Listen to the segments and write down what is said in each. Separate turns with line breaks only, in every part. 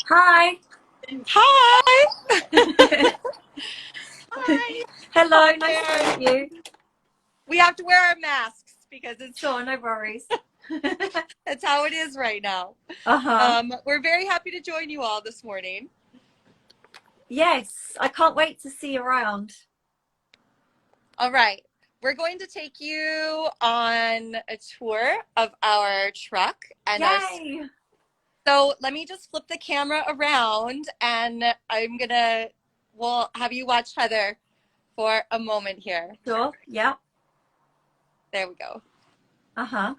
Hi.
Hi. Hi.
Hello,
Hi
nice
there.
to meet you.
We have to wear our masks because it's
Sure, no worries.
that's how it is right now.
Uh-huh.
We're very happy to join you all this morning.
Yes, I can't wait to see you around.
All right. We're going to take you on a tour of our truck and
Yay!
so let me just flip the camera around and we'll have you watch Heather for a moment here.
Sure, yeah.
There we go.
Uh-huh.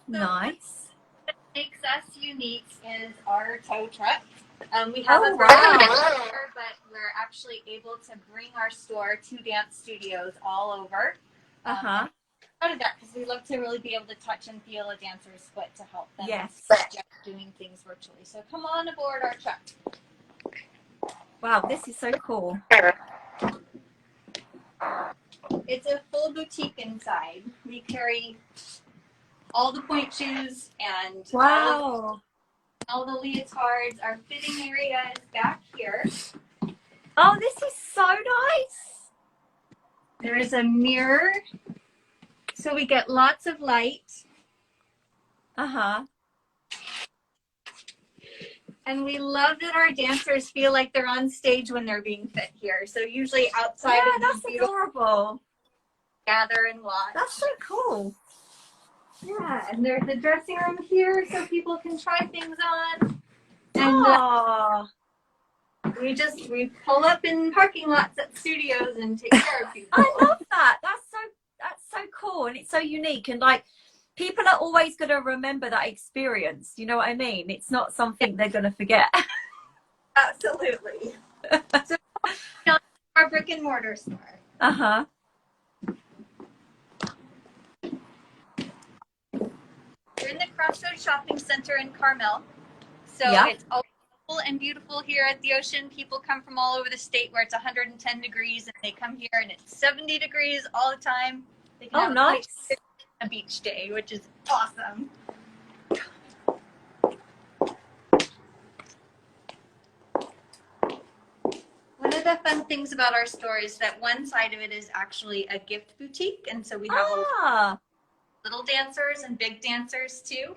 Nice.
What makes us unique is our tow truck. We have
Oh,
a
wow.
store, but we're actually able to bring our store to dance studios all over.
Uh-huh.
Out of that, because we love to really be able to touch and feel a dancer's foot to help them
Yes.
just doing things virtually. So come on aboard our truck.
Wow, this is so cool.
It's a full boutique inside. We carry all the pointe shoes and
Wow.
all the leotards. Our fitting area is back here.
Oh, this is so nice.
There is a mirror, so we get lots of light.
Uh-huh.
And we love that our dancers feel like they're on stage when they're being fit here. So usually outside
Yeah,
of
that's
these
adorable.
gather and watch.
That's so cool.
Yeah, and there's a dressing room here so people can try things on. And
Oh,
we pull up in parking lots at studios and take care of people.
I love that. That's so cool, and it's so unique, and like people are always going to remember that experience. You know what I mean? It's not something they're going to forget.
Absolutely. So our brick and mortar store.
Uh-huh.
We're in the Crossroads Shopping Center in Carmel. So
Yeah.
it's all cool and beautiful here at the ocean. People come from all over the state where it's 110 degrees and they come here and it's 70 degrees all the time. They can
Oh,
have
nice.
a beach day, which is awesome. One of the fun things about our store is that one side of it is actually a gift boutique, and so we have little dancers and big dancers too.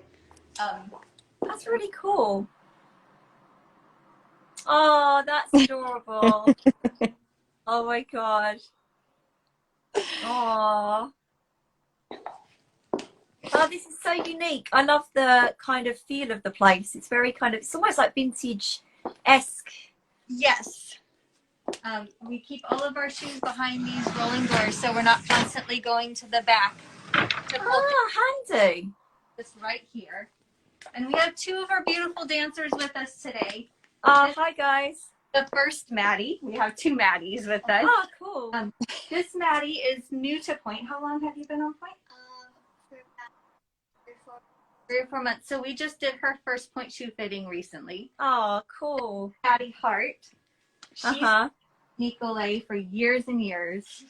That's really cool. Oh, that's adorable. Oh my God. Oh. Oh, this is so unique. I love the kind of feel of the place. It's very it's almost like vintage-esque.
Yes. We keep all of our shoes behind these rolling doors, so we're not constantly going to the back to pull
Handy.
this right here. And we have two of our beautiful dancers with us today.
Hi guys.
The first Maddie. We have two Maddies with us.
Oh, cool.
This Maddie is new to Pointe. How long have you been on Pointe? For about 3 or 4 months. So we just did her first pointe shoe fitting recently.
Oh, cool.
Maddie Hart. She's Nikolay for years and years.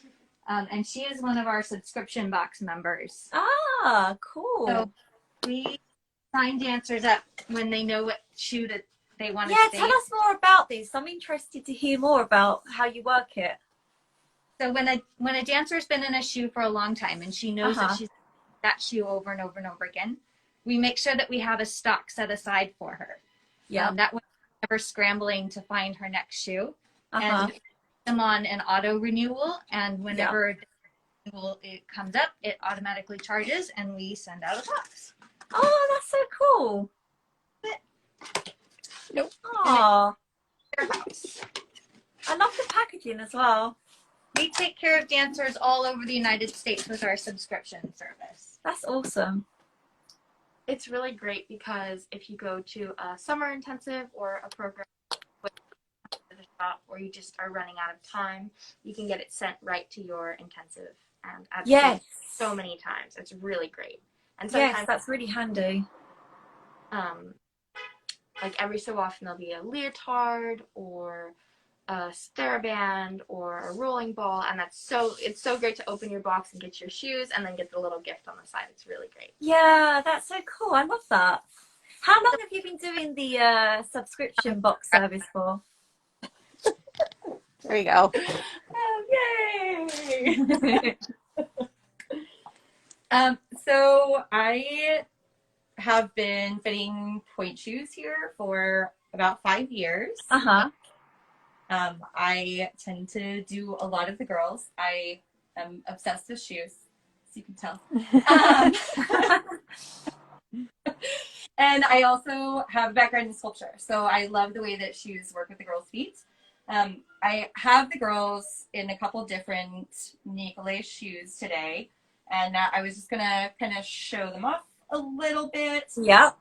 And she is one of our subscription box members.
Ah, cool.
So we sign dancers up when they know what shoe that they want to stay.
Tell us more about this. I'm interested to hear more about how you work it.
So when a dancer's been in a shoe for a long time and she knows that she's that shoe over and over and over again, we make sure that we have a stock set aside for her.
Yeah.
That way she's never scrambling to find her next shoe. And them on an auto renewal, and whenever it comes up, it automatically charges and we send out a box.
Oh, that's so cool.
Nope.
Oh, I love the packaging as well.
We take care of dancers all over the United States with our subscription service.
That's awesome.
It's really great because if you go to a summer intensive or a program with the shop, or you just are running out of time, you can get it sent right to your intensive, and I've so many times. It's really great. And sometimes
that's really handy.
Like every so often there'll be a leotard or a TheraBand or a rolling ball, and it's so great to open your box and get your shoes and then get the little gift on the side. It's really great.
Yeah, that's so cool. I love that. How long have you been doing the subscription box service for?
There we go.
Oh, yay! So I have been fitting point shoes here for about 5 years.
Uh-huh.
I tend to do a lot of the girls. I am obsessed with shoes, as you can tell. And I also have a background in sculpture, so I love the way that shoes work with the girls' feet. I have the girls in a couple different Nikolay shoes today, and I was just gonna kind of show them off a little bit.
Yep.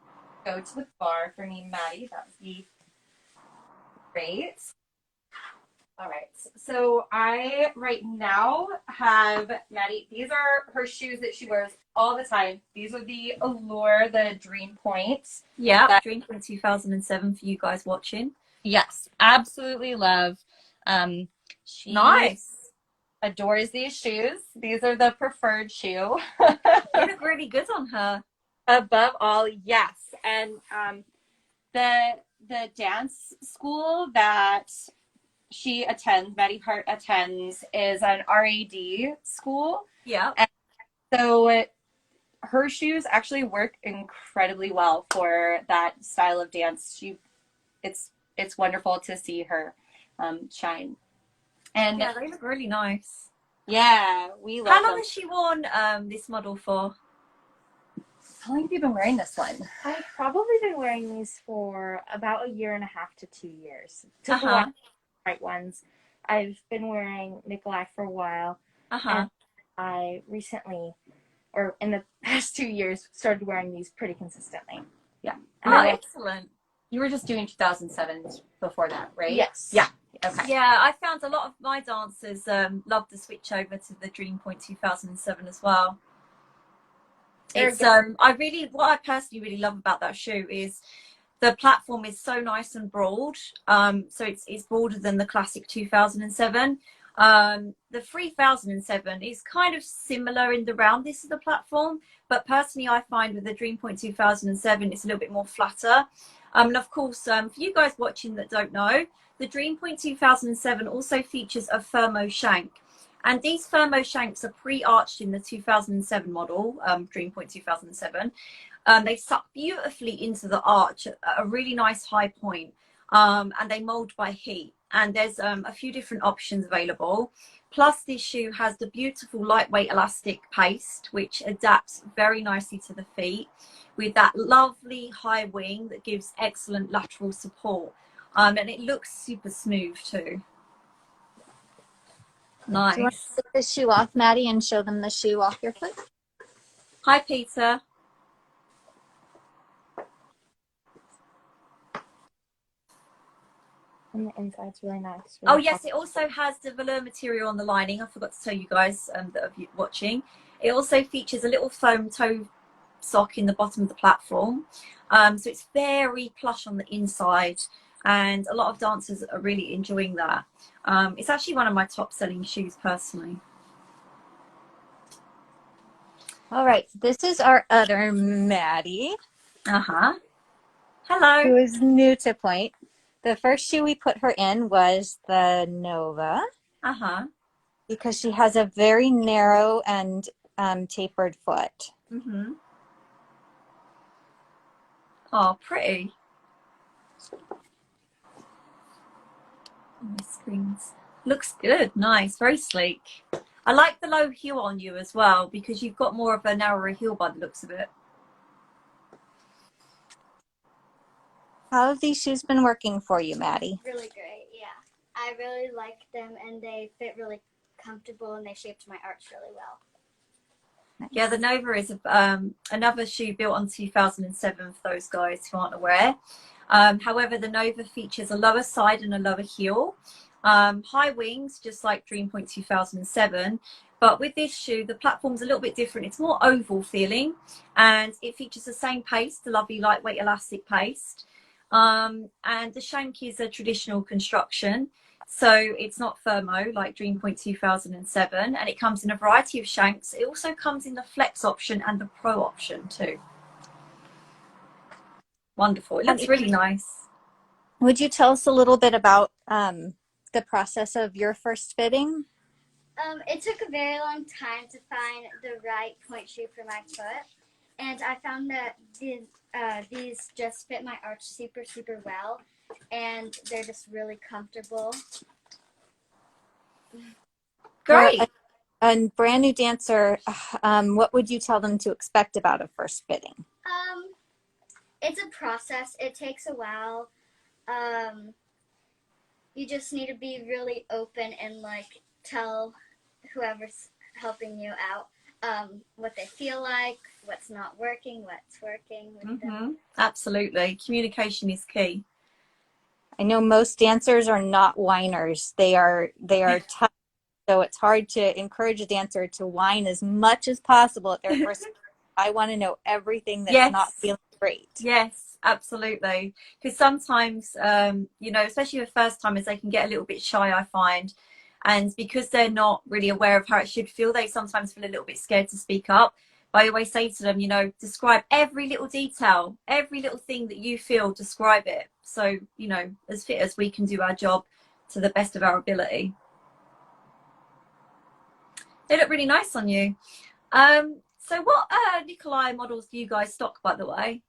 Go to the bar for me, Maddie. That would be great. All right, so I right now have Maddie. These are her shoes that she wears all the time. These are the Allure, the Dream Point.
Yeah, Dream Point 2007 for you guys watching.
Yes, absolutely love. She
Nice.
adores these shoes. These are the preferred shoe.
They look really good on her.
Above all, yes. And the dance school that she attends, Maddie Hart attends, is an RAD school.
Yeah.
And so her shoes actually work incredibly well for that style of dance. It's wonderful to see her shine. And
Yeah, they look really nice.
yeah, we love
How long
them.
has she worn this model for?
How long have you been wearing this one?
I've probably been wearing these for about 1.5 to 2 years. Took a
Uh-huh.
while to find the right ones. I've been wearing Nikolai for a while.
Uh-huh.
And I recently, or in the past 2 years, started wearing these pretty consistently.
Yeah.
And
Oh,
I like-
excellent.
You were just doing 2007 before that, right?
Yes.
Yeah. Okay.
Yeah, I found a lot of my dancers love to switch over to the Dream Point 2007 as well.
Very
It's
good.
what I personally really love about that shoe is the platform is so nice and broad. So it's broader than the classic 2007. The 3007 is kind of similar in the roundness of the platform, but personally I find with the Dream Point 2007 it's a little bit more flatter. And of course, for you guys watching that don't know, the Dream Point 2007 also features a thermo shank. And these thermo shanks are pre-arched in the 2007 model, Dream Point 2007. They suck beautifully into the arch at a really nice high point, and they mold by heat. And there's a few different options available. Plus this shoe has the beautiful lightweight elastic paste, which adapts very nicely to the feet with that lovely high wing that gives excellent lateral support. And it looks super smooth too. Nice.
Do you want to take the shoe off, Maddie, and show them the shoe off your foot?
Hi, Peter.
And the inside's really nice.
Oh
Really
yes, it also has the velour material on the lining. I forgot to tell you guys that are watching. It also features a little foam toe sock in the bottom of the platform. So it's very plush on the inside, and a lot of dancers are really enjoying that. It's actually one of my top selling shoes personally.
All right, this is our other Maddie,
Uh-huh. Hello.
who is new to Point. The first shoe we put her in was the Nova
Uh-huh.
because she has a very narrow and tapered foot.
Mm-hmm. Oh, pretty. My screens. Looks good. Nice. Very sleek. I like the low heel on you as well because you've got more of a narrower heel by the looks of it.
How have these shoes been working for you, Maddie?
Really great, yeah. I really like them and they fit really comfortable and they shaped my arch really well.
Yeah, the Nova is another shoe built on 2007 for those guys who aren't aware. However, the Nova features a lower side and a lower heel. High wings, just like Dream Point 2007. But with this shoe, the platform's a little bit different. It's more oval feeling and it features the same paste, the lovely lightweight elastic paste. And the shank is a traditional construction. So it's not thermo like Dream Point 2007, and it comes in a variety of shanks. It also comes in the flex option and the pro option too. wonderful. It looks really nice.
Would you tell us a little bit about the process of your first fitting?
It took a very long time to find the right point shoe for my foot, and I found that these just fit my arch super, super well, and they're just really comfortable.
Great.
A brand new dancer, what would you tell them to expect about a first fitting?
It's a process. It takes a while. You just need to be really open and like tell whoever's helping you out what they feel like, what's not working, what's working with them.
Absolutely. Communication is key.
I know most dancers are not whiners. They are tough. So it's hard to encourage a dancer to whine as much as possible at their first. I want to know everything that's not feeling great.
Yes, absolutely. Because sometimes, you know, especially with first timers, they can get a little bit shy, I find. And because they're not really aware of how it should feel, they sometimes feel a little bit scared to speak up. But I always say to them, you know, describe every little detail, every little thing that you feel, describe it. So, you know, as fit as we can do our job to the best of our ability. They look really nice on you. So what Nikolai models do you guys stock, by the way?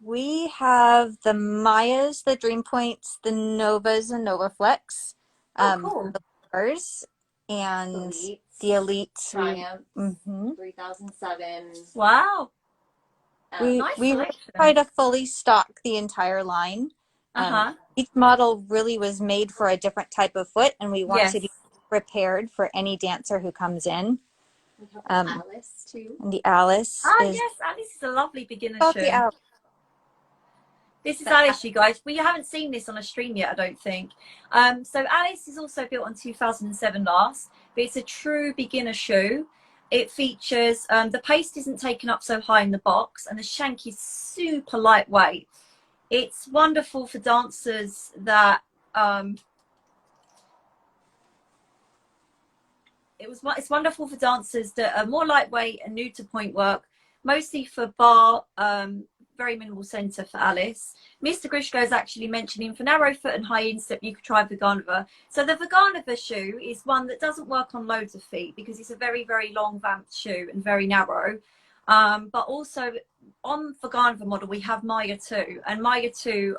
We have the Mayas, the Dream Points, the Novas and Nova Flex,
cool.
the Stars, and
Elites,
the Elite.
Triumph, 3007.
Wow.
We
Nice
really
selection.
try to fully stock the entire line. Each model really was made for a different type of foot, and we want to be prepared for any dancer who comes in.
We have Alice too.
And the Alice
yes, Alice is a lovely beginner shoe. This is Alice, you guys. We haven't seen this on a stream yet, I don't think. So Alice is also built on 2007 last, but it's a true beginner shoe. It features, the paste isn't taken up so high in the box, and the shank is super lightweight. It's wonderful for dancers that, it's wonderful for dancers that are more lightweight and new to point work, mostly for bar, very minimal center for Alice. Mr. Grishko is actually mentioning for narrow foot and high instep, you could try Vaganova. So the Vaganova shoe is one that doesn't work on loads of feet because it's a very, very long vamped shoe and very narrow. But also on Vaganova model, we have Maya 2, and Maya 2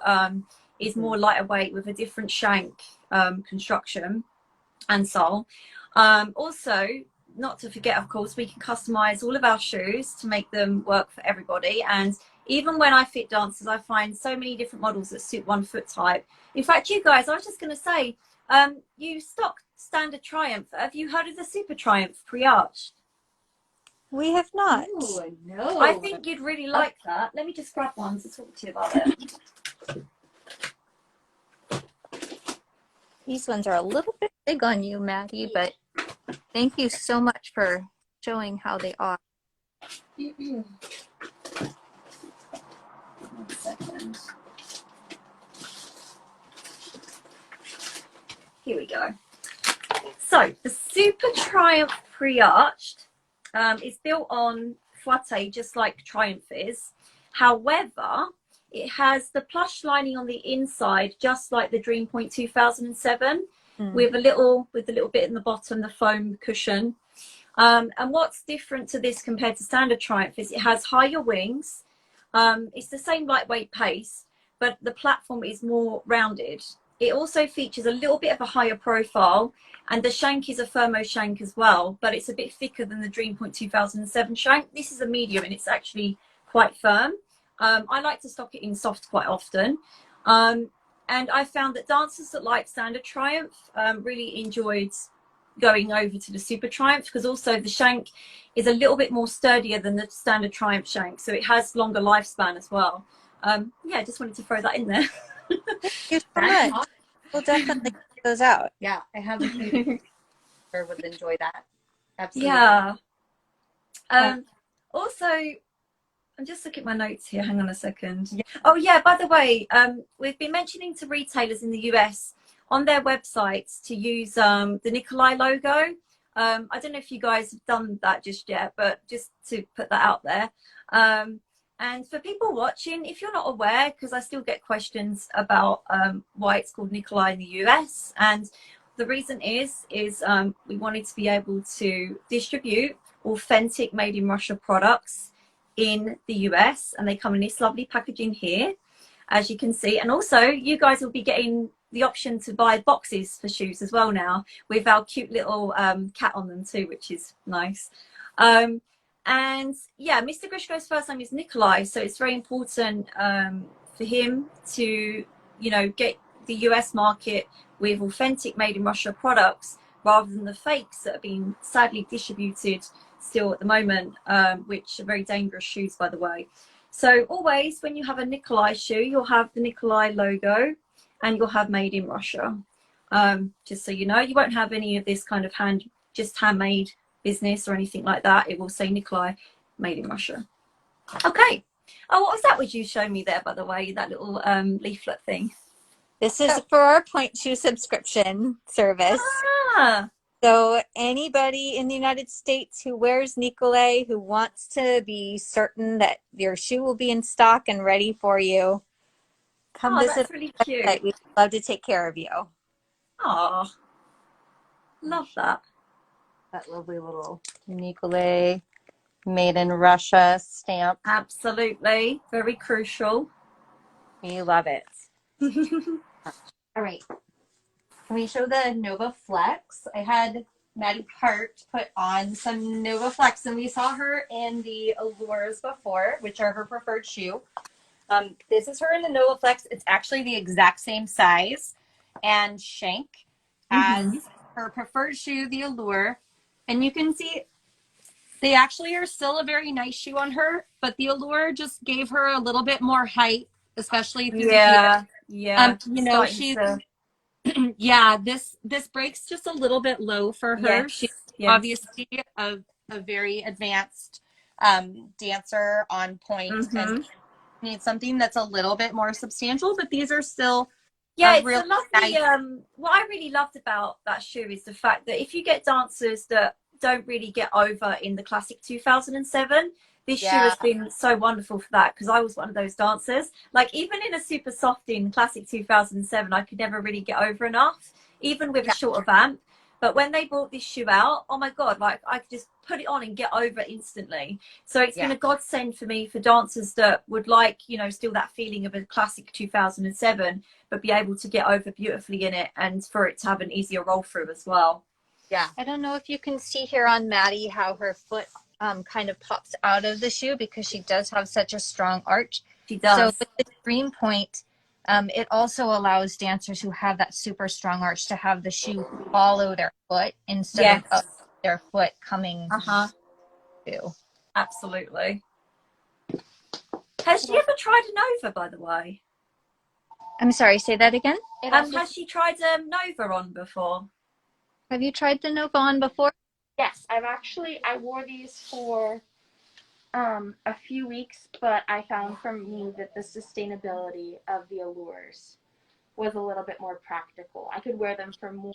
is more lighter weight with a different shank construction and sole. Also, not to forget, of course, we can customize all of our shoes to make them work for everybody. And even when I fit dancers, I find so many different models that suit one foot type. In fact, you guys, I was just going to say, you stock standard Triumph. Have you heard of the Super Triumph pre-arched?
We have not.
Ooh, no.
I think you'd really like that. Let me just grab one to talk to you about it.
These ones are a little bit big on you, Maddie, but thank you so much for showing how they are.
1 second. Here we go. So the Super Triumph pre-arched is built on fouette, just like Triumph is. However, it has the plush lining on the inside, just like the Dream Point 2007, with a little bit in the bottom, the foam cushion. And what's different to this compared to standard Triumph is it has higher wings. It's the same lightweight paste, but the platform is more rounded. It also features a little bit of a higher profile, and the shank is a thermo shank as well, but it's a bit thicker than the Dream Point 2007 shank. This is a medium, and it's actually quite firm. I like to stock it in soft quite often. And I found that dancers that like standard Triumph really enjoyed going over to the Super Triumph, because also the shank is a little bit more sturdier than the standard Triumph shank, so it has longer lifespan as well. Yeah, just wanted to throw that in there.
Thank you so much. We'll definitely check those out.
Yeah, I have a few would enjoy that. Absolutely.
Yeah. Also, I'm just looking at my notes here. Hang on a second. Yeah. Oh, yeah, by the way, we've been mentioning to retailers in the US on their websites to use the Nikolai logo. I don't know if you guys have done that just yet, but just to put that out there. And for people watching, if you're not aware, because I still get questions about why it's called Nikolai in the US, and the reason is we wanted to be able to distribute authentic made in Russia products in the US, and they come in this lovely packaging here, as you can see. And also you guys will be getting the option to buy boxes for shoes as well now, with our cute little cat on them too, which is nice. And yeah, Mr. Grishko's first name is Nikolai, so it's very important for him to, you know, get the US market with authentic made in Russia products rather than the fakes that are being sadly distributed still at the moment, which are very dangerous shoes, by the way. So always when you have a Nikolai shoe, you'll have the Nikolai logo and you'll have made in Russia. Just so you know, you won't have any of this kind of handmade business or anything like that. It will say Nikolai made in Russia. Okay. Oh, what was that? Would you show me there, by the way, that little leaflet thing?
This is for our Point Shoe subscription service.
Ah.
So anybody in the United States who wears Nikolay, who wants to be certain that your shoe will be in stock and ready for you, come visit.
That's really cute.
We'd love to take care of you.
Oh, love that.
That lovely little Nikolay made in Russia stamp.
Absolutely. Very crucial.
We love it. All right. Can we show the Nova Flex? I had Maddie Hart put on some Nova Flex, and we saw her in the Allures before, which are her preferred shoe. This is her in the Nova Flex. It's actually the exact same size and shank as her preferred shoe, the Allure. And you can see they actually are still a very nice shoe on her, but the Allure just gave her a little bit more height, especially through the heel.
Yeah.
You know, she's yeah, this breaks just a little bit low for her.
Yes,
She's
yes.
obviously a very advanced dancer on point and needs something that's a little bit more substantial, but these are still
it's
really
a lovely
nice.
What I really loved about that shoe is the fact that if you get dancers that don't really get over in the classic 2007, this shoe has been so wonderful for that, because I was one of those dancers. Like even in a super soft in classic 2007, I could never really get over enough, even with a shorter vamp. But when they brought this shoe out, oh my God, like I could just put it on and get over instantly. So it's been a godsend for me, for dancers that would like, you know, still that feeling of a classic 2007, but be able to get over beautifully in it, and for it to have an easier roll through as well.
Yeah. I don't know if you can see here on Maddie how her foot kind of pops out of the shoe, because she does have such a strong arch.
She does.
So with the Dream Point, it also allows dancers who have that super strong arch to have the shoe follow their foot instead of their foot coming through.
Absolutely. Has she ever tried a Nova, by the way?
I'm sorry, say that again?
Has she tried Nova on before?
Have you tried the Nova on before?
Yes, I wore these for a few weeks, but I found for me that the sustainability of the Allures was a little bit more practical. I could wear them for more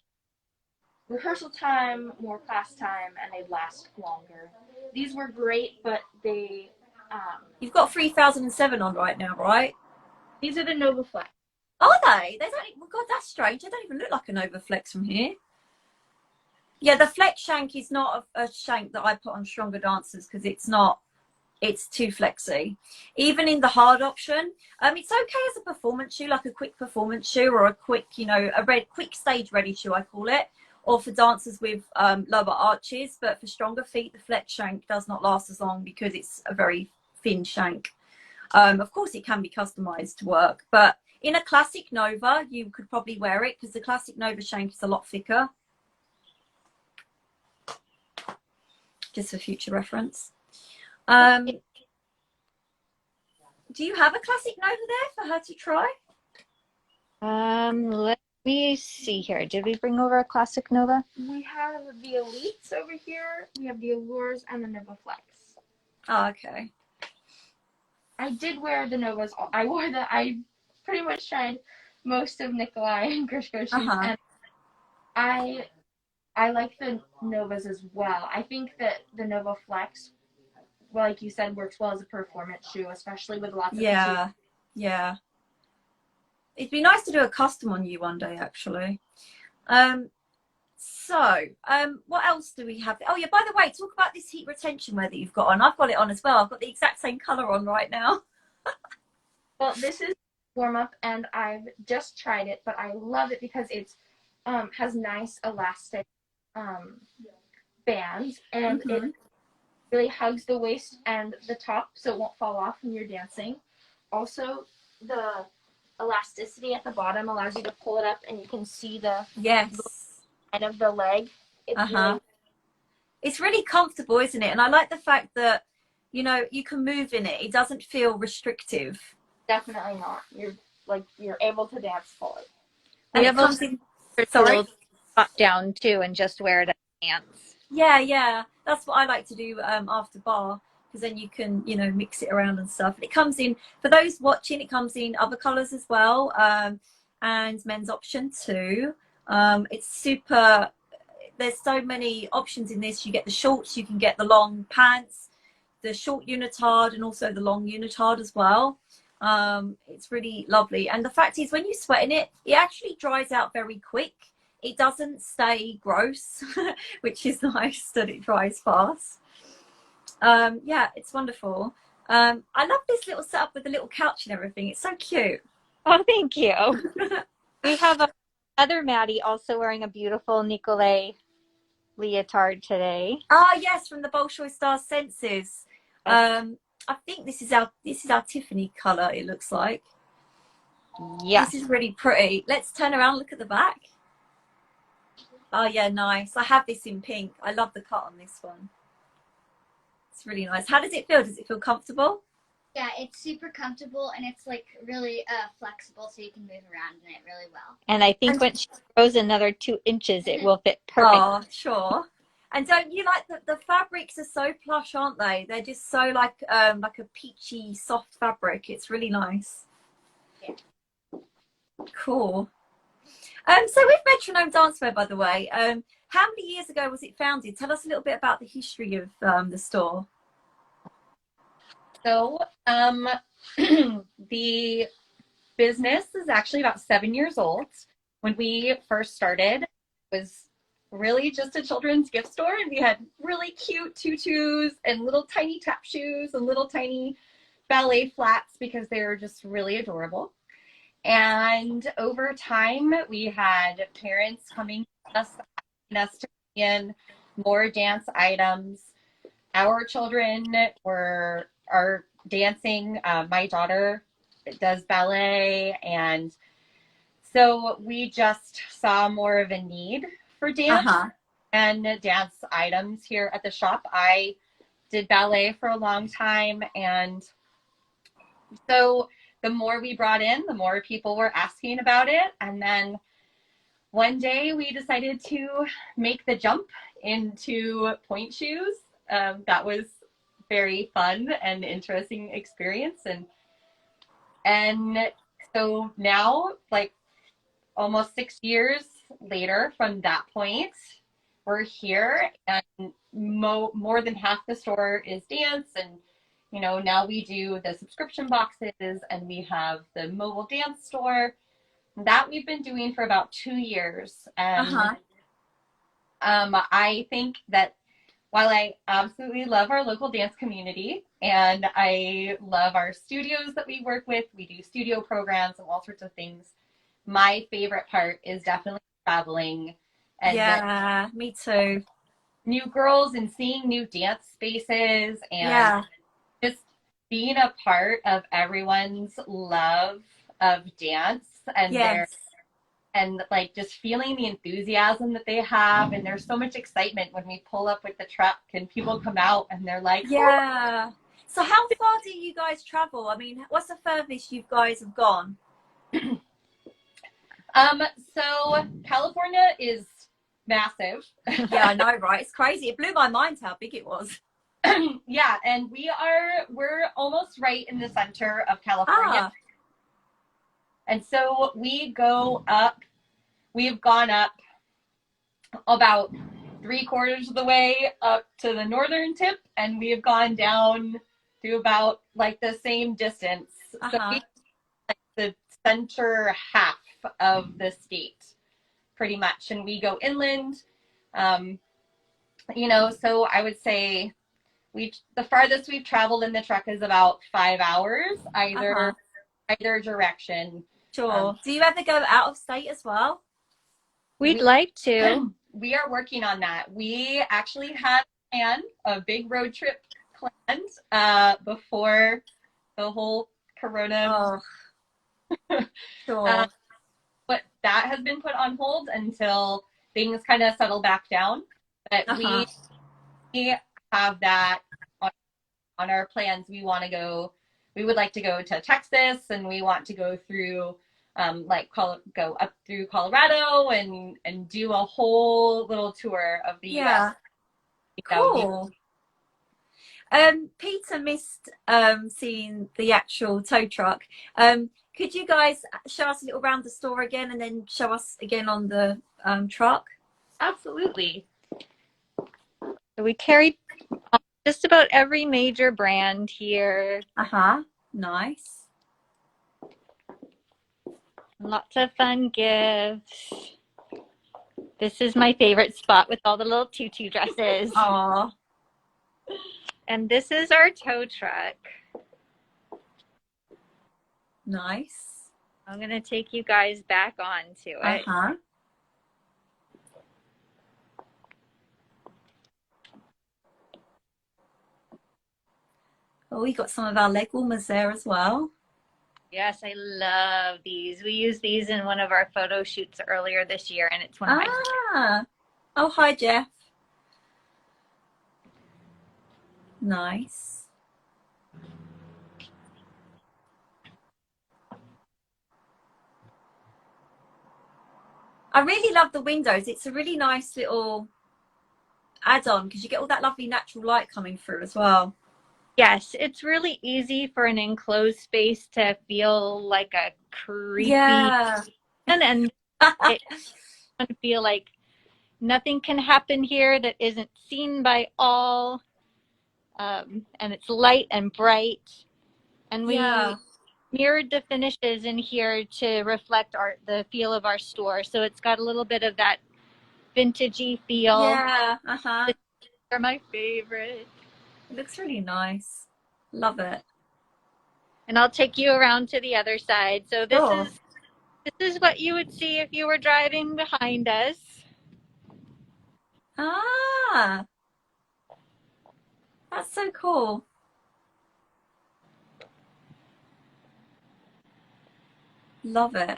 rehearsal time, more class time, and they'd last longer. These were great, but they...
You've got 3007 on right now, right?
These are the Nova Flex.
Are they? They don't... Oh God, that's strange. They don't even look like a Nova Flex from here. Yeah, the flex shank is not a shank that I put on stronger dancers, because it's too flexy. Even in the hard option, it's okay as a performance shoe, like a quick performance shoe, or a quick, you know, quick stage ready shoe, I call it, or for dancers with lower arches. But for stronger feet, the flex shank does not last as long, because it's a very thin shank. Of course, it can be customized to work, but in a classic Nova, you could probably wear it, because the classic Nova shank is a lot thicker. Just for future reference. Do you have a classic Nova there for her to try?
Let me see here. Did we bring over a classic Nova?
We have the Elites over here. We have the Allures and the Nova Flex.
Oh, okay.
I did wear the Novas. I pretty much tried most of Nikolai and Grishko's shoes, and I like the Novas as well. I think that the Nova Flex well, like you said, works well as a performance shoe, especially with lots of
Yeah, yeah. It'd be nice to do a custom on you one day, actually. What else do we have? Oh yeah, by the way, talk about this heat retention wear that you've got on. I've got it on as well. I've got the exact same color on right now.
Well, this is warm up, and I've just tried it, but I love it because it's has nice elastic bands, and it really hugs the waist and the top, so it won't fall off when you're dancing. Also, the elasticity at the bottom allows you to pull it up, and you can see the end of the leg.
It's really comfortable, isn't it? And I like the fact that, you know, you can move in it. It doesn't feel restrictive.
Definitely not. You're able to dance fully.
And it comes in.
Sorry. Pop down too, and just wear it as pants.
Yeah. That's what I like to do after bar, because then you can, you know, mix it around and stuff. And it comes in, for those watching, it comes in other colors as well, and men's option too. It's super. There's so many options in this. You get the shorts, you can get the long pants, the short unitard, and also the long unitard as well. It's really lovely. And the fact is, when you sweat in it, it actually dries out very quick. It doesn't stay gross, which is nice that it dries fast. Yeah, it's wonderful. I love this little setup with the little couch and everything. It's so cute.
Oh, thank you. We have another Maddie also wearing a beautiful Nikolai leotard today.
Ah, yes, from the Bolshoi Star Senses. I think this is our Tiffany color. It looks like.
Yeah,
this is really pretty. Let's turn around and look at the back. Oh yeah, nice. I have this in pink. I love the cut on this one. It's really nice. How does it feel? Does it feel comfortable?
Yeah, it's super comfortable, and it's like really flexible, so you can move around in it really well.
and I think when she grows another 2 inches, it will fit perfect.
Oh, sure. And don't you like the fabrics are so plush, aren't they? They're just so like a peachy, soft fabric. It's really nice.
Yeah.
Cool. So with Metronome Dancewear, by the way, how many years ago was it founded? Tell us a little bit about the history of the store.
So the business is actually about 7 years old. When we first started, it was really just a children's gift store, and we had really cute tutus and little tiny tap shoes and little tiny ballet flats because they were just really adorable. And over time, we had parents coming to us, asking us to bring in more dance items. Our children are dancing. My daughter does ballet, and so we just saw more of a need for dance and dance items here at the shop. I did ballet for a long time, and so the more we brought in, the more people were asking about it. And then one day we decided to make the jump into pointe shoes. That was very fun and interesting experience. And so now, like almost 6 years later from that point, we're here, and more than half the store is dance. And you know, now we do the subscription boxes, and we have the mobile dance store that we've been doing for about 2 years. And I think that while I absolutely love our local dance community, and I love our studios that we work with, we do studio programs and all sorts of things, my favorite part is definitely traveling. And
yeah, me too.
New girls and seeing new dance spaces, and just being a part of everyone's love of dance and like just feeling the enthusiasm that they have. And there's so much excitement when we pull up with the truck and people come out and they're like,
yeah. So how far do you guys travel? I mean, what's the furthest you guys have gone?
So California is massive.
Yeah, I know, right? It's crazy. It blew my mind how big it was.
Yeah, and we're almost right in the center of California. And so we've gone up about 3/4 of the way up to the northern tip, and we have gone down to about like the same distance. So we like the center half of the state pretty much, and we go inland. You know, so I would say the farthest we've traveled in the truck is about 5 hours, either direction.
Sure. Do you ever go out of state as well?
We'd like to.
We are working on that. We actually had a big road trip planned before the whole corona.
Sure.
But that has been put on hold until things kind of settle back down. But we have that on our plans. We would like to go to Texas, and we want to go through go up through Colorado and do a whole little tour of the US.
Cool. Peter missed seeing the actual tow truck. Could you guys show us a little around the store again, and then show us again on the truck?
Absolutely.
So we carried just about every major brand here.
Nice.
Lots of fun gifts. This is my favorite spot with all the little tutu dresses.
Aw.
And this is our tow truck.
Nice.
I'm going to take you guys back onto it.
Oh, we got some of our leg warmers there as well.
Yes, I love these. We used these in one of our photo shoots earlier this year, and it's one of my.
Oh, hi, Jeff. Nice. I really love the windows. It's a really nice little add-on because you get all that lovely natural light coming through as well.
Yes, it's really easy for an enclosed space to feel like a creepy.
Yeah.
And it's going to feel like nothing can happen here that isn't seen by all. And it's light and bright. And we mirrored the finishes in here to reflect the feel of our store. So it's got a little bit of that vintagey feel.
Yeah.
They're my favorite.
It looks really nice. Love it.
And I'll take you around to the other side. So this is what you would see if you were driving behind us.
That's so cool. Love it.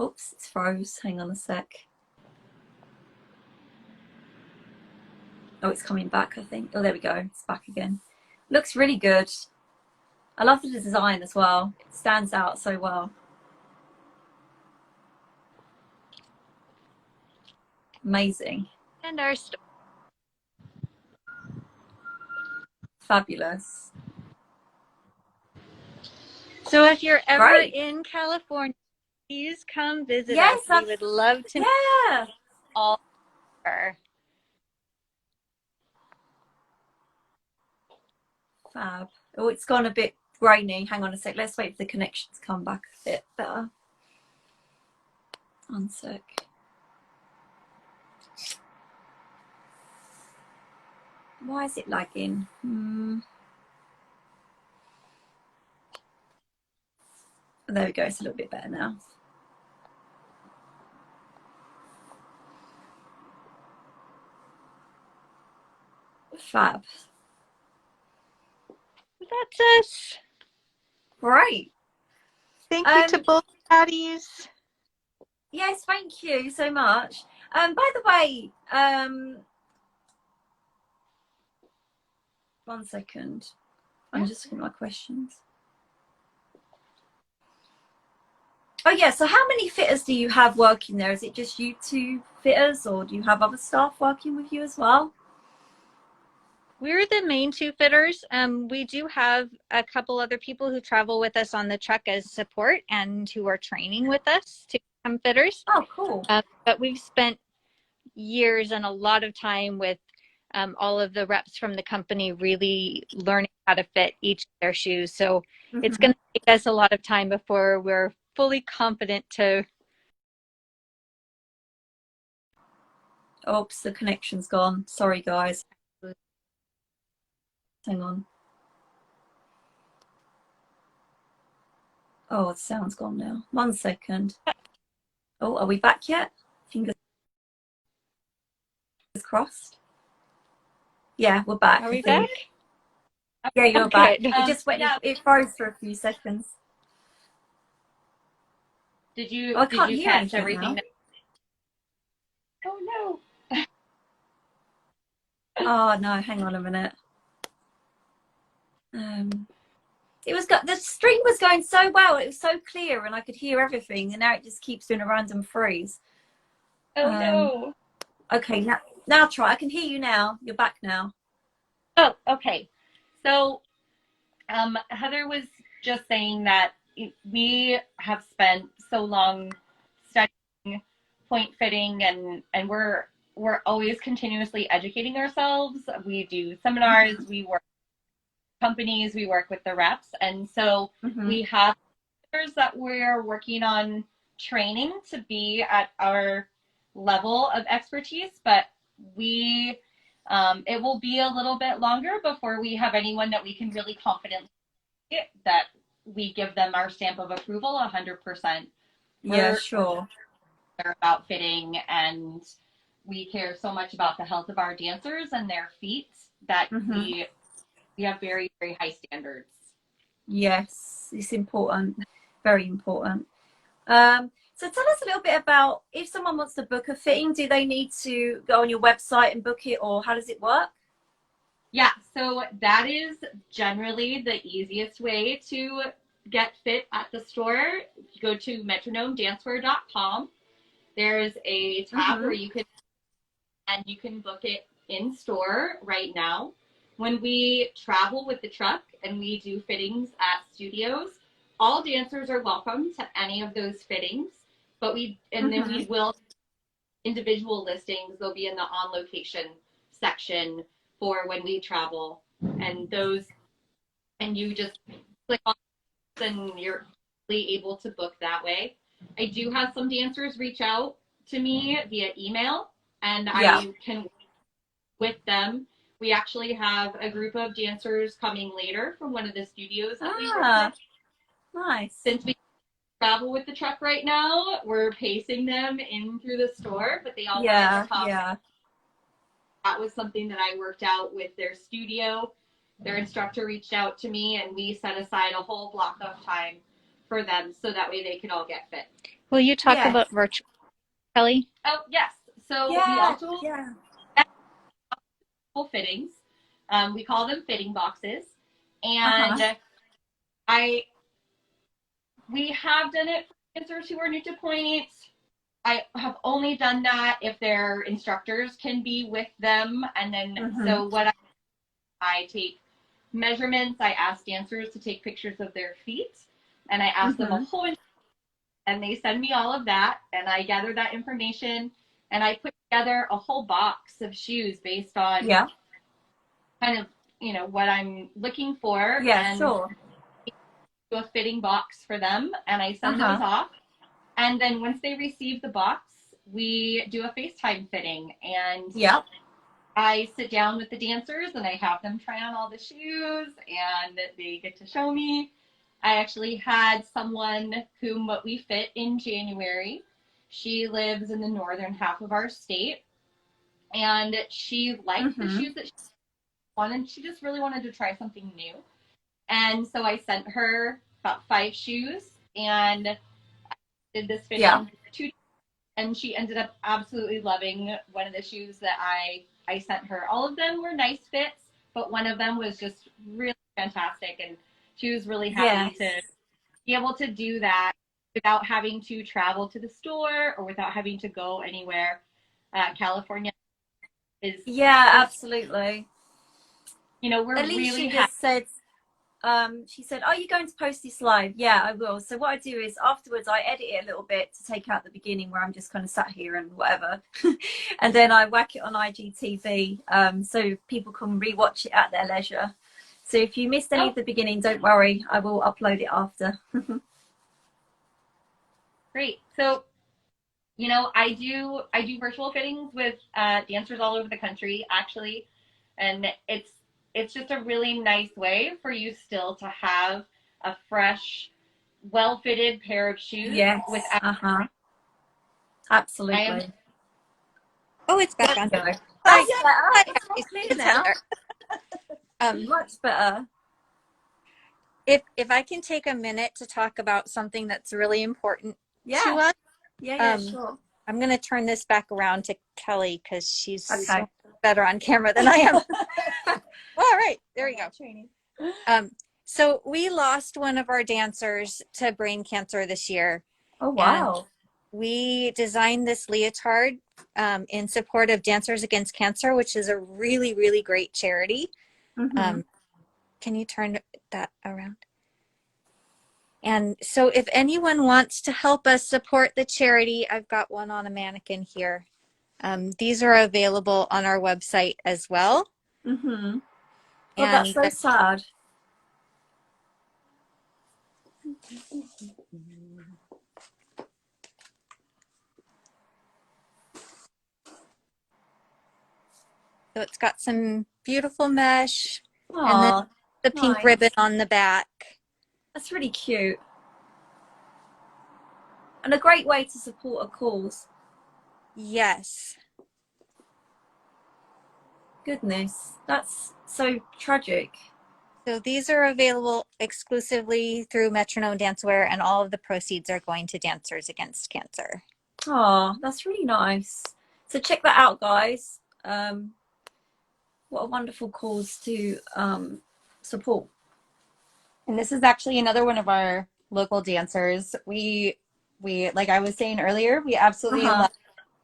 Oops, it's froze. Hang on a sec. Oh, it's coming back, I think. Oh, there we go. It's back again. Looks really good. I love the design as well. It stands out so well. Amazing.
And our store.
Fabulous.
So if you're ever in California, please come visit us. We would love to meet all her.
Fab. Oh, it's gone a bit grainy. Hang on a sec. Let's wait for the connection to come back a bit better. One sec. Why is it lagging? There we go. It's a little bit better now. Fab.
That's us.
Great.
Thank you to both daddies.
Yes, thank you so much. By the way, one second. I'm just looking at my questions. Oh yeah, so how many fitters do you have working there? Is it just you two fitters, or do you have other staff working with you as well?
We're the main two fitters. We do have a couple other people who travel with us on the truck as support and who are training with us to become fitters.
Oh, cool.
But we've spent years and a lot of time with all of the reps from the company really learning how to fit each of their shoes. So it's going to take us a lot of time before we're fully confident to.
Oops, the connection's gone. Sorry, guys. Hang on. Oh, the sound's gone now. 1 second. Oh, are we back yet? Fingers crossed. Yeah, we're back.
Are we back?
Yeah, you're back.
Good.
It just went.
Yeah.
It froze for a few seconds.
Did you
I can't
did you
hear
catch
anything
everything?
now.
Oh no.
Oh no, hang on a minute. It was the stream was going so well. It was so clear, and I could hear everything. And now it just keeps doing a random freeze.
Oh no.
Okay, now try. I can hear you now. You're back now.
Oh, okay. So, Heather was just saying that we have spent so long studying point fitting, and we're always continuously educating ourselves. We do seminars, we work with companies, we work with the reps, and so we have others that we're working on training to be at our level of expertise, but we it will be a little bit longer before we have anyone that we can really confidently that we give them our stamp of approval 100%.
Yeah, sure.
We're about fitting, and we care so much about the health of our dancers and their feet that we have very, very high standards.
Yes, it's important. Very important. So tell us a little bit about if someone wants to book a fitting, do they need to go on your website and book it, or how does it work?
Yeah, so that is generally the easiest way to get fit at the store. You go to metronomedancewear.com. There's a tab where you can book it in store right now. When we travel with the truck and we do fittings at studios, all dancers are welcome to any of those fittings, but then we will individual listings. They'll be in the on location section for when we travel, and you just click on and you're able to book that way. I do have some dancers reach out to me via email, and I can work with them. We actually have a group of dancers coming later from one of the studios that we work with.
Nice.
Since we travel with the truck right now, we're pacing them in through the store, but they all wanted to come.
Yeah.
That was something that I worked out with their studio. Their instructor reached out to me, and we set aside a whole block of time for them so that way they could all get fit.
Will you talk about virtual, Kelly?
Oh, yes. So we also fittings. We call them fitting boxes. And we have done it for dancers who are new to pointe. I have only done that if their instructors can be with them. And then, so what I take measurements. I ask dancers to take pictures of their feet, and I ask them a whole bunch, and they send me all of that, and I gather that information, and I put together a whole box of shoes based on kind of, what I'm looking for. Do a fitting box for them, and I send those off. And then once they receive the box, we do a FaceTime fitting, and I sit down with the dancers and I have them try on all the shoes, and they get to show me. I actually had someone whom we fit in January. She lives in the northern half of our state, and she liked the shoes that she wanted. She just really wanted to try something new. And so I sent her about 5 shoes, and I did this fitting for 2 days, and she ended up absolutely loving one of the shoes that I sent her. All of them were nice fits, but one of them was just really fantastic, and she was really happy to be able to do that without having to travel to the store or without having to go anywhere. California is...
Yeah, absolutely.
you know, we're
Alicia
really
just said, she said, "Are you going to post this live?" Yeah, I will. So what I do is afterwards I edit it a little bit to take out the beginning where I'm just kind of sat here and whatever, and then I whack it on IGTV, so people can rewatch it at their leisure. So if you missed any of the beginning, don't worry, I will upload it after.
Great. So, you know, I do virtual fittings with dancers all over the country, actually, and it's just a really nice way for you still to have a fresh, well-fitted pair of shoes.
Yes.
Without
Absolutely.
Oh, it's back on.
That's
Hi.
better. It's more clear
It's
now.
Heather.
Much better.
If I can take a minute to talk about something that's really important to us.
Yeah, sure.
I'm going to turn this back around to Kelly because she's
Okay.
better on camera than I am. All right, there you go. So we lost one of our dancers to brain cancer this year.
Oh, wow.
We designed this leotard in support of Dancers Against Cancer, which is a really, really great charity.
Mm-hmm.
Can you turn that around? And so if anyone wants to help us support the charity, I've got one on a mannequin here. These are available on our website as well.
Mm-hmm. Well, that's so sad.
So it's got some beautiful mesh.
Aww,
and then the pink
nice.
ribbon on the back.
That's really cute. And a great way to support a cause.
Yes.
Goodness, that's so tragic.
So these are available exclusively through Metronome Dancewear, and all of the proceeds are going to Dancers Against Cancer.
Oh, that's really nice. So check that out, guys. What a wonderful cause to support.
And this is actually another one of our local dancers. We like I was saying earlier, we absolutely love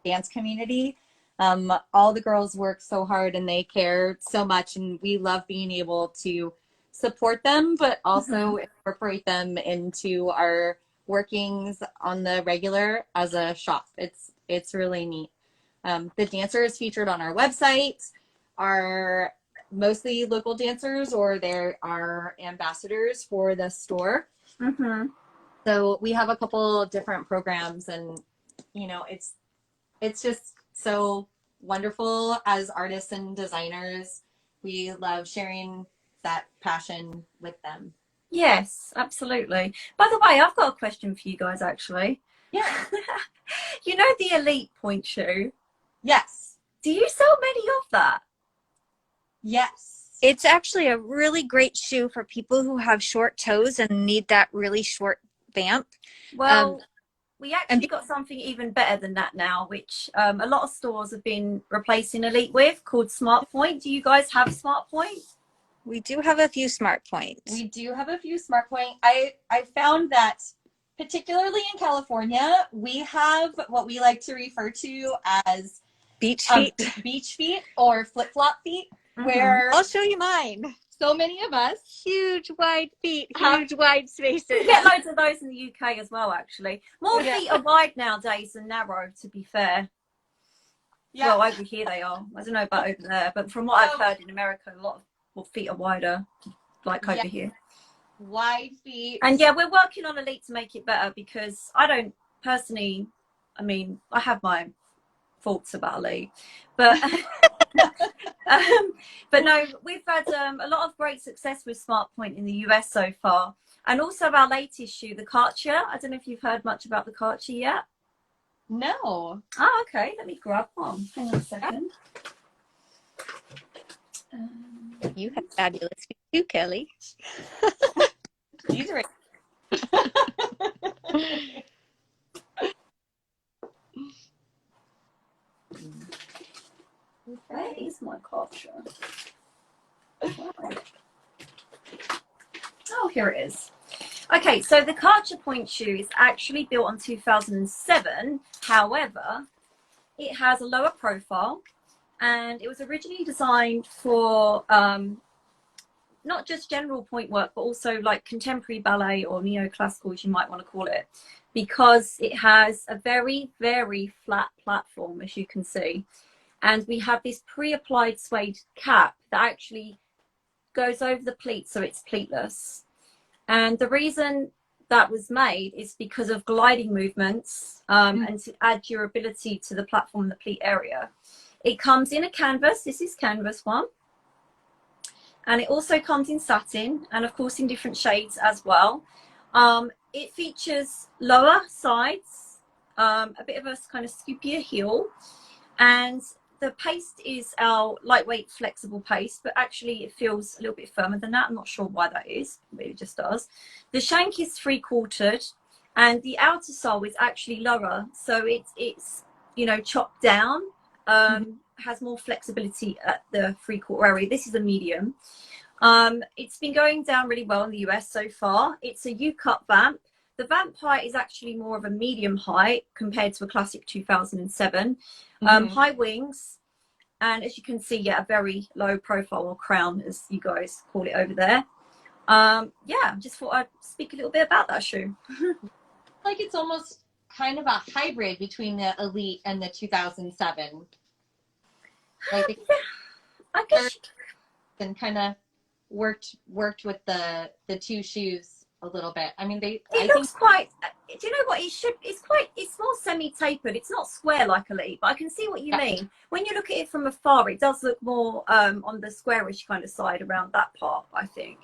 the dance community. All the girls work so hard and they care so much, and we love being able to support them, but also incorporate them into our workings on the regular as a shop. It's really neat. The dancers featured on our website are mostly local dancers, or they are ambassadors for the store.
Mm-hmm.
So we have a couple of different programs, and you know, it's just so wonderful as artists and designers. We love sharing that passion with them.
Yes, absolutely. By the way, I've got a question for you guys, actually.
Yeah.
You know the Elite Pointe shoe?
Yes.
Do you sell many of that?
Yes.
It's actually a really great shoe for people who have short toes and need that really short vamp.
Well, we actually got something even better than that now, which a lot of stores have been replacing Elite with, called Smart Pointe. Do you guys have Smart Pointe?
We do have a few Smart Points.
We do have a few Smart Pointe. I found that particularly in California, we have what we like to refer to as
beach feet.
Beach feet or flip-flop feet, where
I'll show you mine.
so many of us
Huge wide feet, huge wide spaces.
We get loads of those in the UK as well, actually. More feet are wide nowadays than narrow, to be fair.
Yeah.
Well, over here they are. I don't know about over there, but from what I've heard in America, a lot of feet are wider, like over here.
Wide feet.
And yeah, we're working on Elite to make it better, because I don't personally, I mean, I have my faults about Elite, but but no, we've had a lot of great success with Smart Pointe in the US so far, and also our latest shoe, the Karcher. I don't know if you've heard much about the Karcher yet.
No.
Oh, okay, let me grab one. Hang on a second.
You have fabulous feet too, Kelly.
These are
Where is my Karcher? Oh, here it is. Okay, so the Karcher Pointe shoe is actually built on 2007. However, it has a lower profile, and it was originally designed for not just general point work, but also like contemporary ballet or neoclassical, as you might want to call it, because it has a very, very flat platform, as you can see. And we have this pre-applied suede cap that actually goes over the pleat, so it's pleatless. And the reason that was made is because of gliding movements and to add durability to the platform and the pleat area. It comes in a canvas. This is canvas one. And it also comes in satin and of course in different shades as well. It features lower sides, a bit of a kind of scoopier heel, and the paste is our lightweight flexible paste, but actually it feels a little bit firmer than that. I'm not sure why that is, but it just does. The shank is 3/4 and the outer sole is actually lower, so it's you know, chopped down, has more flexibility at the 3/4 area. This is a medium. It's been going down really well in the US so far. It's a U-cut vamp. The vamp height is actually more of a medium height compared to a classic 2007. High wings, and as you can see, yeah, a very low profile, or crown as you guys call it over there. Yeah, just thought I'd speak a little bit about that shoe.
Like it's almost kind of a hybrid between the Elite and the 2007. Like
Yeah, I guess.
And kind of worked with the two shoes a little bit. I mean,
It looks quite. Do you know what? It's more semi-tapered. It's not square like Elite, but I can see what you mean. When you look at it from afar, it does look more on the squarish kind of side around that part, I think.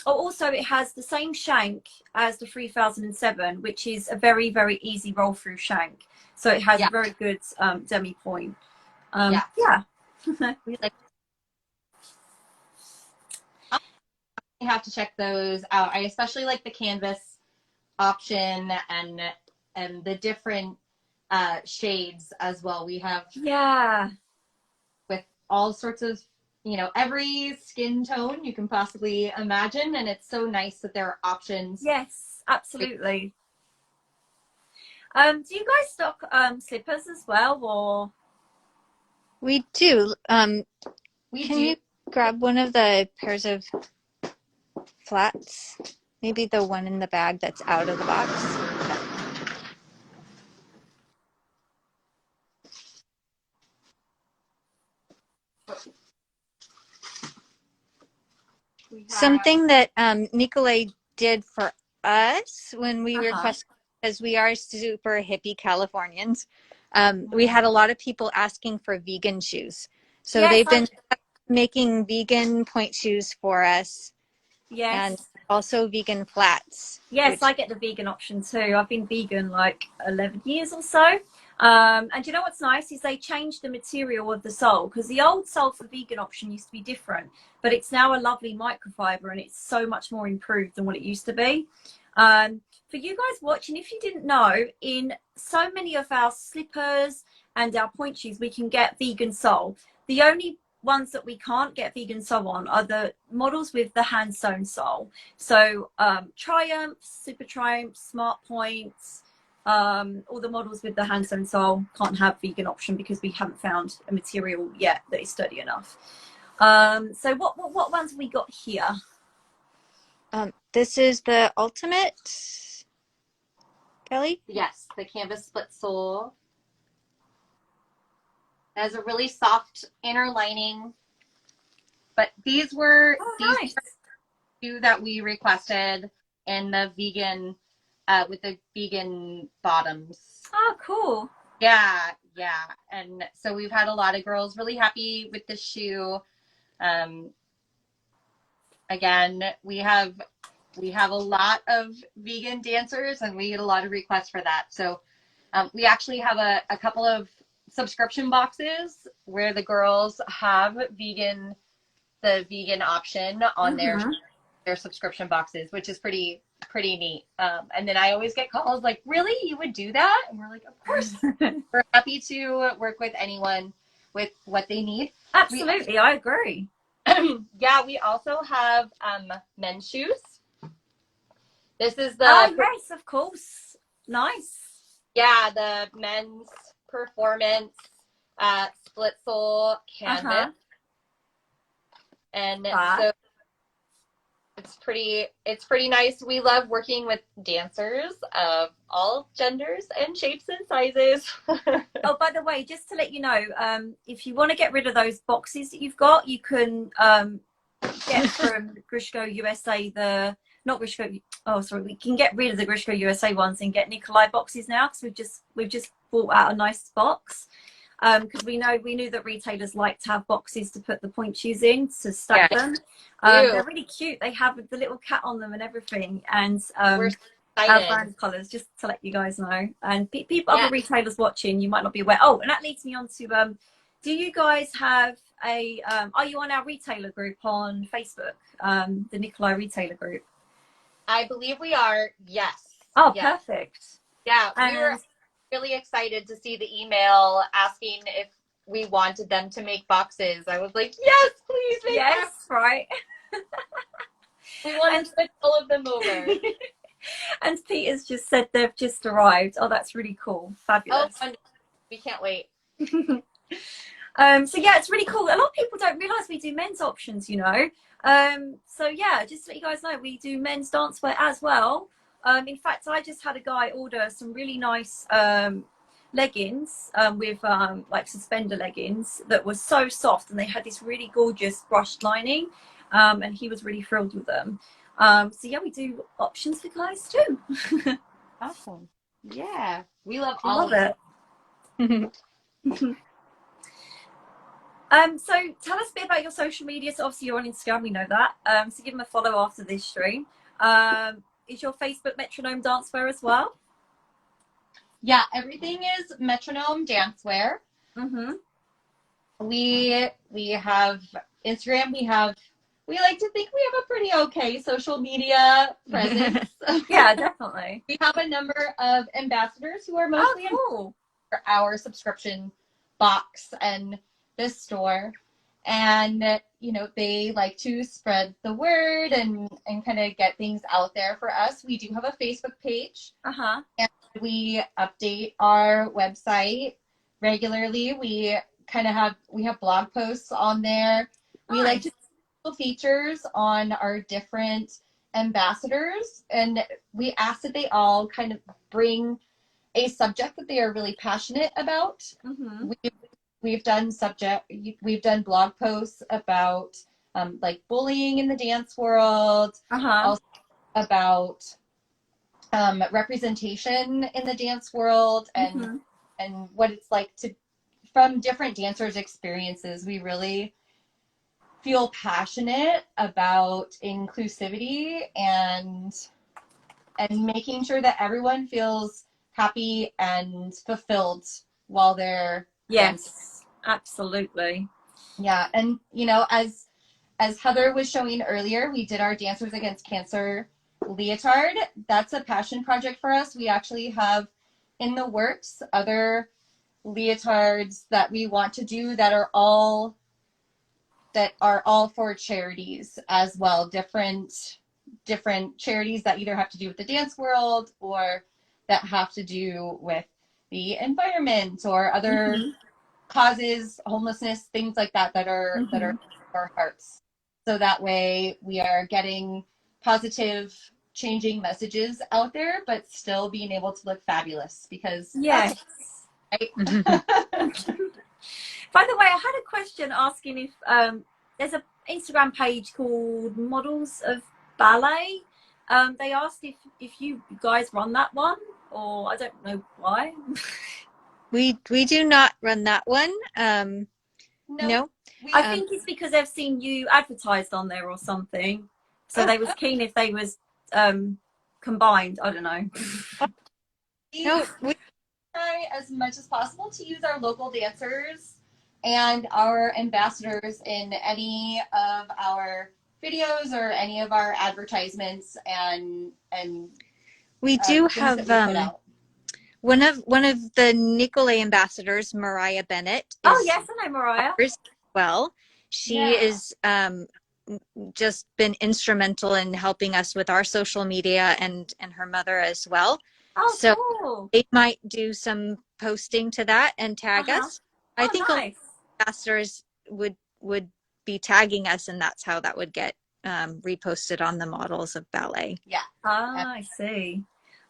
Also, it has the same shank as the 3007, which is a very, very easy roll-through shank. So it has a very good demi point. Yeah.
We like. You have to check those out. I especially like the canvas option and the different shades as well. We have with all sorts of, you know, every skin tone you can possibly imagine, and it's so nice that there are options.
Yes, absolutely. Do you guys stock slippers as well, or?
We do. Can you grab one of the pairs of flats? Maybe the one in the bag that's out of the box. Something that Nikolay did for us when we requested, because we are super hippie Californians, we had a lot of people asking for vegan shoes. So they've been making vegan point shoes for us.
Yes.
And also vegan flats.
Yes, I get the vegan option too. I've been vegan like 11 years or so. And you know what's nice is they changed the material of the sole, because the old sole for vegan option used to be different, but it's now a lovely microfiber and it's so much more improved than what it used to be. For you guys watching, if you didn't know, in so many of our slippers and our point shoes, we can get vegan sole. The only ones that we can't get vegan sole on are the models with the hand sewn sole. So Triumph, Super Triumph, Smart Points, all the models with the hand sewn sole can't have vegan option because we haven't found a material yet that is sturdy enough. So what ones have we got here?
This is the Ultimate, Kelly?
Yes, the canvas split sole. It has a really soft inner lining, but these were two that we requested in the vegan with the vegan bottoms.
Oh, cool.
Yeah, and so we've had a lot of girls really happy with the shoe. Again, we have a lot of vegan dancers, and we get a lot of requests for that. So we actually have a couple of subscription boxes where the girls have the vegan option on their subscription boxes, which is pretty neat. And then I always get calls like, really, you would do that? And we're like, of course. We're happy to work with anyone with what they need.
Absolutely, I agree.
Yeah, we also have men's shoes. This is the
yes, of course. Nice.
Yeah, the men's performance split sole canvas. And
Fab.
so it's pretty nice. We love working with dancers of all genders and shapes and sizes.
Oh, by the way, just to let you know, if you want to get rid of those boxes that you've got, you can get from Grishko USA not Grishko. Oh, sorry, we can get rid of the Grishko USA ones and get Nikolai boxes now, because we've just bought out a nice box. Because we knew that retailers like to have boxes to put the point shoes in to stack them. They're really cute. They have the little cat on them and everything, and
We're
our
excited.
brand colours, just to let you guys know. And people, other retailers watching, you might not be aware. Oh, and that leads me on to do you guys have a are you on our retailer group on Facebook, the Nikolai retailer group?
I believe we are. Yes.
Oh,
yes.
perfect.
Yeah, we were really excited to see the email asking if we wanted them to make boxes. I was like, yes, please make
Yes,
boxes.
right.
We want to switch all of them over.
And Peter's just said they've just arrived. Oh, that's really cool. Fabulous.
Oh, we can't wait.
So yeah, it's really cool. A lot of people don't realize we do men's options, you know. So yeah, just to let you guys know, we do men's dancewear as well. In fact, I just had a guy order some really nice leggings with like suspender leggings that were so soft, and they had this really gorgeous brushed lining, and he was really thrilled with them. So yeah, we do options for guys too.
Awesome. Yeah, we love
Love
all of
it. So tell us a bit about your social media. So obviously you're on Instagram, we know that. So give them a follow after this stream. Is your Facebook Metronome Dancewear as well?
Yeah, everything is Metronome Dancewear. We have Instagram. We like to think we have a pretty okay social media presence.
Yeah, definitely.
We have a number of ambassadors who are mostly
cool.
for our subscription box and this store. And, you know, they like to spread the word and kind of get things out there for us. We do have a Facebook page. And we update our website regularly. We have blog posts on there. We like to do features on our different ambassadors, and we ask that they all kind of bring a subject that they are really passionate about. We've done blog posts about like bullying in the dance world, also about representation in the dance world, and what it's like from different dancers' experiences. We really feel passionate about inclusivity and making sure that everyone feels happy and fulfilled while they're dancing.
Absolutely.
Yeah, and you know, as Heather was showing earlier, we did our Dancers Against Cancer leotard. That's a passion project for us. We actually have in the works other leotards that we want to do that are all for charities as well. Different charities that either have to do with the dance world or that have to do with the environment or other causes, homelessness, things like that are our hearts. So that way we are getting positive, changing messages out there, but still being able to look fabulous, because
yes.
Right?
By the way, I had a question asking if there's an Instagram page called Models of Ballet. They asked if you guys run that one, or I don't know why.
We do not run that one. No.
I think it's because they've seen you advertised on there or something. So they was keen if they was combined. I don't know.
We try as much as possible to use our local dancers and our ambassadors in any of our videos or any of our advertisements, and
we do have one of the Nikolay ambassadors, Mariah Bennett.
Oh yes, I know Mariah.
As well, she is just been instrumental in helping us with our social media, and her mother as well.
Oh,
so
cool.
They might do some posting to that and tag us. I think ambassadors would be tagging us, and that's how that would get reposted on the Models of Ballet.
Yeah.
Ah, I see.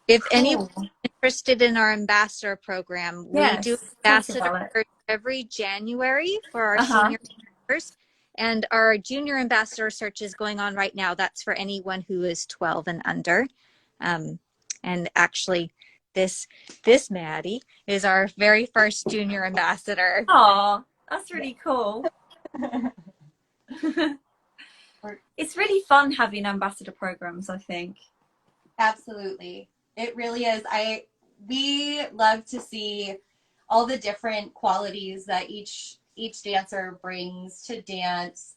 If
Cool.
anyone's interested in our ambassador program, we do
Tell us about
ambassador
it.
every January for our
Uh-huh.
senior members. And our junior ambassador search is going on right now. That's for anyone who is 12 and under. And actually, this Maddie is our very first junior ambassador.
Oh, that's really cool. It's really fun having ambassador programs, I think.
Absolutely. It really is. We love to see all the different qualities that each dancer brings to dance,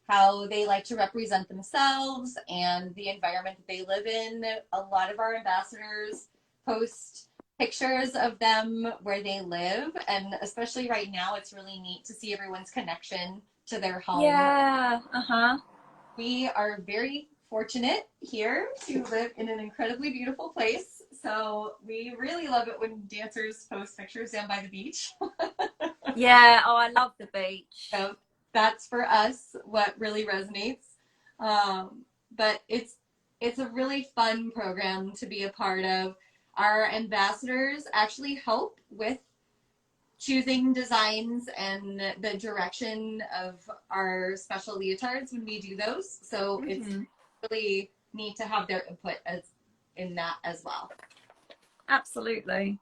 how they like to represent themselves and the environment that they live in. A lot of our ambassadors post pictures of them where they live, and especially right now, it's really neat to see everyone's connection to their home.
Yeah.
We are very fortunate here to live in an incredibly beautiful place. So we really love it when dancers post pictures down by the beach.
Yeah. Oh, I love the beach.
So that's for us what really resonates. But it's a really fun program to be a part of. Our ambassadors actually help with choosing designs and the direction of our special leotards when we do those. So it's really neat to have their input in that as well. Absolutely.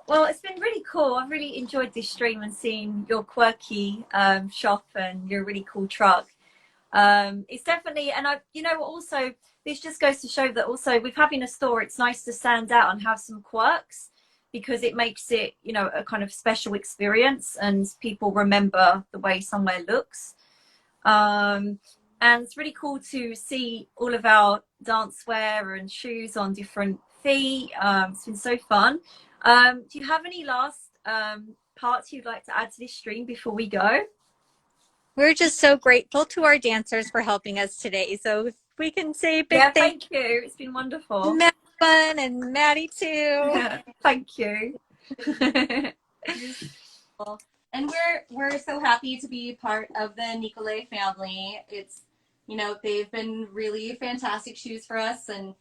Well, it's been really cool. I've really enjoyed this stream and seeing your quirky shop and your really cool truck. It's definitely, and also this just goes to show that also with having a store, it's nice to stand out and have some quirks, because it makes it, a kind of special experience and people remember the way somewhere looks. And it's really cool to see all of our dancewear and shoes on different feet. It's been so fun. Do you have any last parts you'd like to add to this stream before we go?
We're just so grateful to our dancers for helping us today. So if we can say a big
thank you. It's been wonderful.
Fun, and Maddie too.
Thank you.
And we're so happy to be part of the Nikolay family. It's, they've been really fantastic shoes for us, and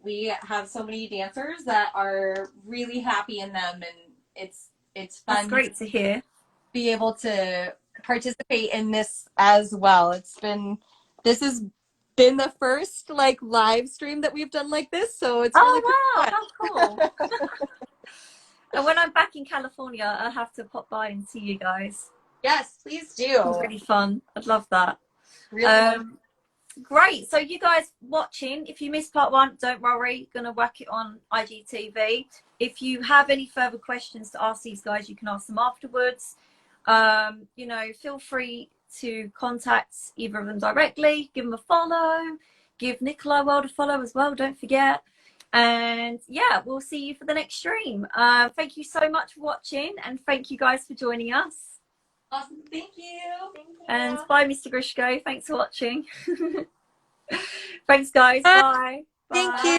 we have so many dancers that are really happy in them, and it's fun.
That's great to hear.
Be able to participate in this as well. This has been the first live stream that we've done like this, so it's really
wow, how cool. And when I'm back in California, I'll have to pop by and see you guys.
Yes, please do.
It's really fun. I'd love that.
Really
great. So you guys watching, if you missed part 1, don't worry, gonna whack it on IGTV. If you have any further questions to ask these guys, you can ask them afterwards. Feel free to contact either of them directly, give them a follow, give Nikolai World a follow as well, don't forget. And yeah, we'll see you for the next stream. Thank you so much for watching, and thank you guys for joining us.
awesome. Thank you.
And bye, Mr. Grishko. Thanks for watching. Thanks, guys. Bye.
Thank you.